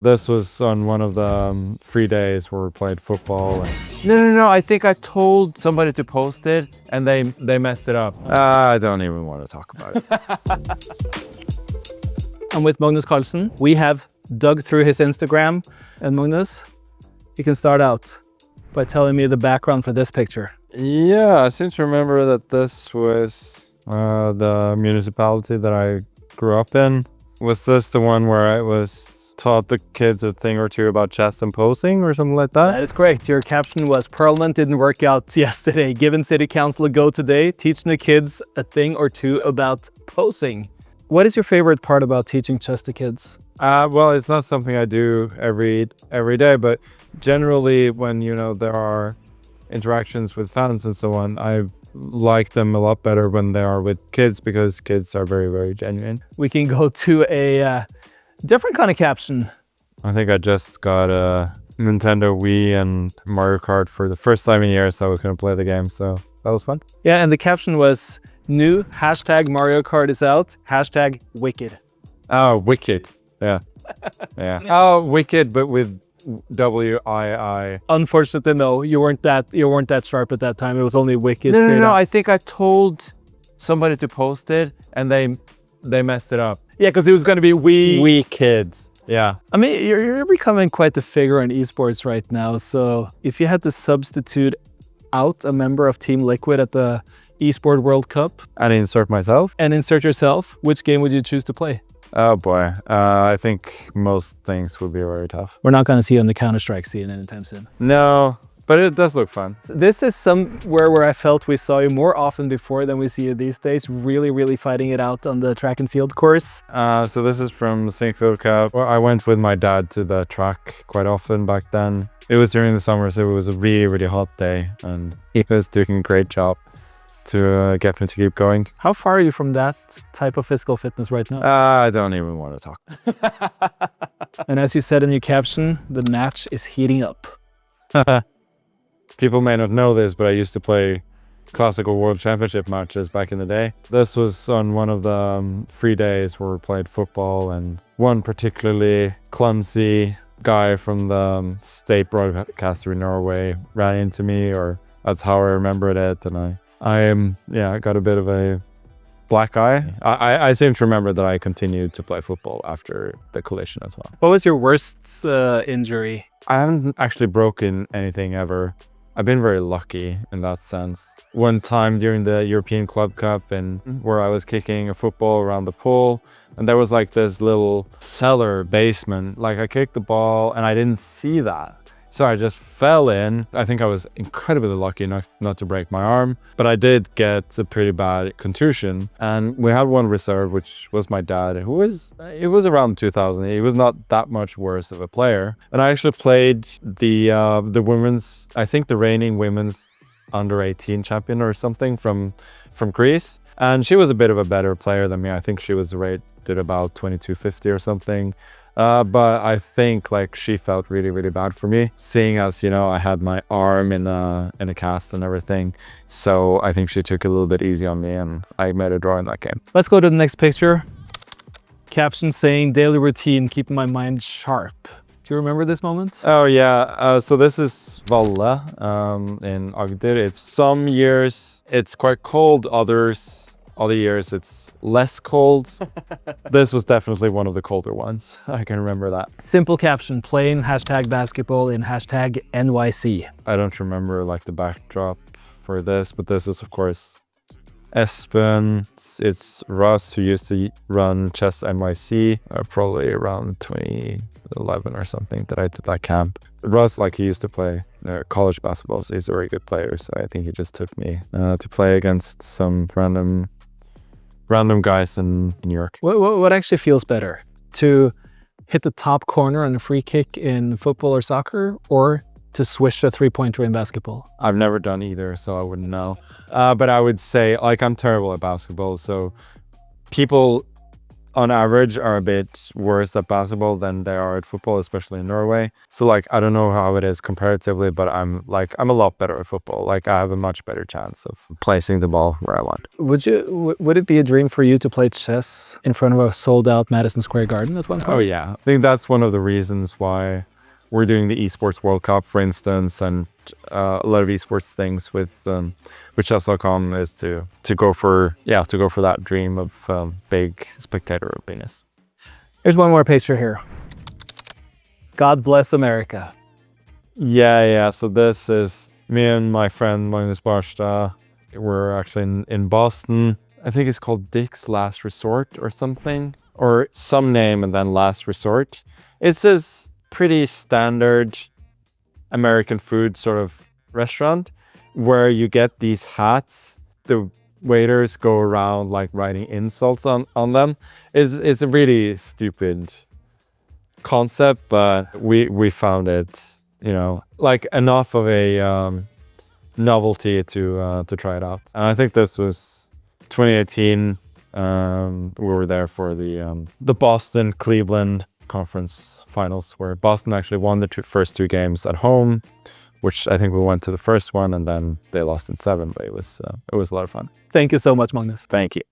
This was on one of the free days where we played football. No, I think I told somebody to post it and they messed it up. I don't even want to talk about it. I'm with Magnus Carlsen. We have dug through his Instagram. And Magnus, you can start out by telling me the background for this picture. Yeah, I seem to remember that this was the municipality that I grew up in. Was this the one where I was taught the kids a thing or two about chess and posing or something like that? That is correct. Your caption was, Parliament didn't work out yesterday. Giving City Council a go today, teaching the kids a thing or two about posing. What is your favorite part about teaching chess to kids? Well, it's not something I do every day, but generally when, there are interactions with fans and so on, I like them a lot better when they are with kids because kids are very, very genuine. We can go to a different kind of caption. I think I just got a Nintendo Wii and Mario Kart for the first time in years. So I was going to play the game, so that was fun. Yeah, and the caption was new, hashtag Mario Kart is out, hashtag Wicked. Oh, Wicked. Yeah. Yeah. Oh, Wicked, but with W-I-I. Unfortunately, no, you weren't that sharp at that time. It was only Wicked. No, I think I told somebody to post it and they messed it up. Yeah, because it was going to be We kids. Yeah. I mean, you're becoming quite the figure in esports right now. So if you had to substitute out a member of Team Liquid at the Esport World Cup And insert myself? and insert yourself, which game would you choose to play? Oh boy. I think most things would be very tough. We're not going to see you on the Counter-Strike scene anytime soon. No, but it does look fun. So this is somewhere where I felt we saw you more often before than we see you these days, really fighting it out on the track and field course. So this is from the Field Cup. Well, I went with my dad to the track quite often back then. It was during the summer, so it was a really hot day, and he was doing a great job to get me to keep going. How far are you from that type of physical fitness right now? I don't even want to talk. And as you said in your caption, the match is heating up. People may not know this, but I used to play classical world championship matches back in the day. This was on one of the free days where we played football, and one particularly clumsy guy from the state broadcaster in Norway ran into me, or that's how I remembered it, and I got a bit of a black eye. I seem to remember that I continued to play football after the collision as well. What was your worst injury? I haven't actually broken anything ever. I've been very lucky in that sense. One time during the European Club Cup, and where I was kicking a football around the pool, and there was like this little cellar basement. Like I kicked the ball and I didn't see that. So I just fell in. I think I was incredibly lucky not to break my arm, but I did get a pretty bad contusion. And we had one reserve, which was my dad, it was around 2000. He was not that much worse of a player. And I actually played the women's, I think the reigning women's under 18 champion or something from Greece. And she was a bit of a better player than me. I think she was rated about 2250 or something. But I think like she felt really bad for me, seeing as, I had my arm in a cast and everything. So I think she took a little bit easy on me, and I made a draw in that game. Let's go to the next picture. Caption saying, daily routine, keeping my mind sharp. Do you remember this moment? Oh yeah, so this is Valle in Agder. It's some years it's quite cold, other years it's less cold. This was definitely one of the colder ones. I can remember that. Simple caption, playing hashtag basketball in hashtag NYC. I don't remember like the backdrop for this, but this is of course Espen. It's Russ, who used to run Chess NYC, probably around 2011 or something that I did that camp. Russ, like he used to play college basketball, so he's a very good player. So I think he just took me to play against some random guys in New York. What actually feels better? To hit the top corner on a free kick in football or soccer, or to swish a three-pointer in basketball? I've never done either, so I wouldn't know. But I would say, like, I'm terrible at basketball, so people on average are a bit worse at basketball than they are at football, especially in Norway. So like, I don't know how it is comparatively, but I'm a lot better at football. Like I have a much better chance of placing the ball where I want. Would it be a dream for you to play chess in front of a sold out Madison Square Garden at one point? Oh yeah, I think that's one of the reasons why we're doing the esports World Cup, for instance, and a lot of esports things with chess.com is to go for that dream of big spectator happiness. Here's one more picture here. God bless America. Yeah. So this is me and my friend Magnus. We're actually in Boston. I think it's called Dick's Last Resort or something, or some name and then Last Resort. It's this pretty standard American food sort of restaurant where you get these hats. The waiters go around like writing insults on them. It's a really stupid concept, but we found it, like enough of a novelty to try it out. And I think this was 2018. We were there for the Boston Cleveland conference finals, where Boston actually won the first two games at home, which I think we went to the first one and then they lost in 7, but it was a lot of fun. Thank you so much, Magnus. Thank you.